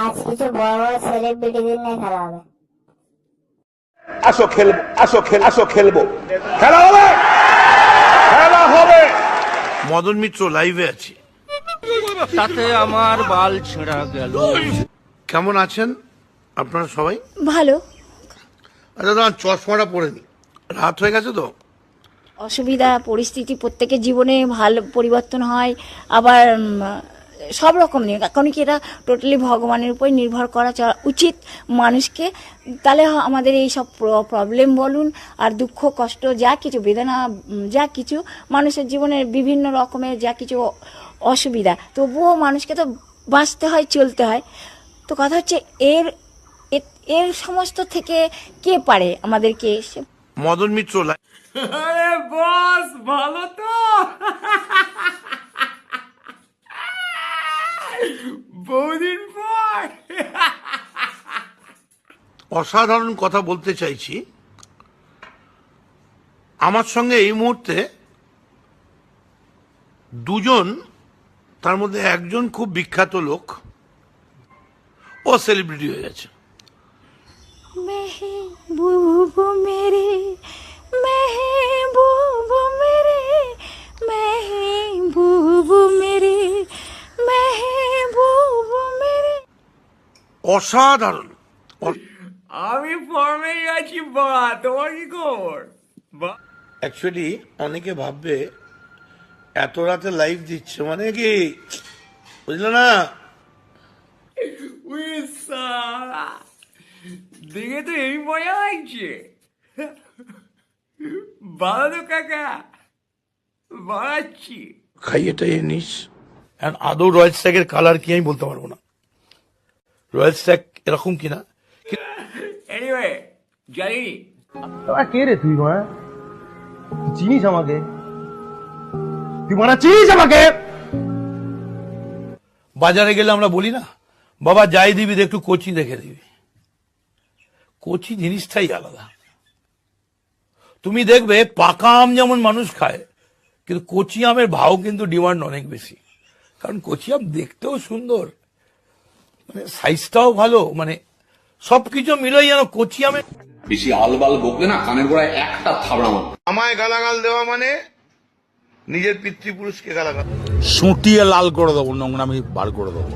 আজ কিছু বড় বড় সেলিব্রিটিদের নিয়ে খেলা হবে। আসো খেলবো, আসো খেলবো, খেলা হবে, খেলা হবে। মদন মিত্র লাইভে আছি। তাতে আমার বাল ছেঁড়া গেল। কেমন আছেন আপনারা সবাই? ভালো। আচ্ছা, তোমার চশমাটা পরে নি, রাত হয়ে গেছে তো। অসুবিধা পরিস্থিতি প্রত্যেকের জীবনে ভালো পরিবর্তন হয়, আবার সব রকম নিয়ে এখন কি এটা টোটালি ভগবানের উপর নির্ভর করা উচিত মানুষকে। তাহলে আমাদের এই সব প্রবলেম বলুন আর দুঃখ কষ্ট যা কিছু বেদনা যা কিছু মানুষের জীবনের বিভিন্ন রকমের যা কিছু অসুবিধা, তবুও মানুষকে তো বাঁচতে হয়, চলতে হয়। তো কথা হচ্ছে এর সমস্ত থেকে কে পারে আমাদেরকে। মদন মিত্র আরে বস ভালো তো? বহুদিন পর। অসাধারণ কথা বলতে চাইছি। আমার সঙ্গে এই মুহূর্তে দুজন, তার মধ্যে একজন খুব বিখ্যাত লোক, ও সেলিব্রিটি হয়ে গেছে। महबूब मेरे महबूब मेरे महबूब मेरे महबूब मेरे। অসাধারণ। আমি ফর্মে আছি বা, তোমার কি খবর? অ্যাকচুয়ালি অনেকে ভাববে এত রাতে লাইভ দিচ্ছে মানে কি, বুঝলো না? দেখে তো এই মজা লাগছে। ভালো তো কাকা, বাড়াচ্ছি। খাইয়ে টাইয়ে নিস। আদৌ রয়্যাল স্ট্যাগের কালার কি আমি বলতে পারবো না, রয়্যাল স্ট্যাগ এরকম কিনা। এনিওয়ে জানি কে রে তুই মা? চিনিস আমাকে? তুই মানা চিনিস আমাকে? বাজারে গেলে আমরা বলি না, বাবা যাই দিবি একটু কচি দেখে দিবি। কচি জিনিসটাই আলাদা। তুমি দেখবে পাকা আম যেমন মানুষ খায়, কিন্তু কচি আমের ভাও কিন্তু ডিমান্ড অনেক বেশি। কারণ কচি আম দেখতেও সুন্দর, মানে সাইজটাও ভালো, মানে সবকিছু মিলেই যেন কচি আমের। বেশি আলবাল বকলে না কানের গোড়ায় একটা থাবড়া মার। আমায় গালাগাল দেওয়া মানে নিজের পিতৃপুরুষকে গালাগাল। সুটিয়ে লাল করে দেবো, নোংরামি বার করে দেবো।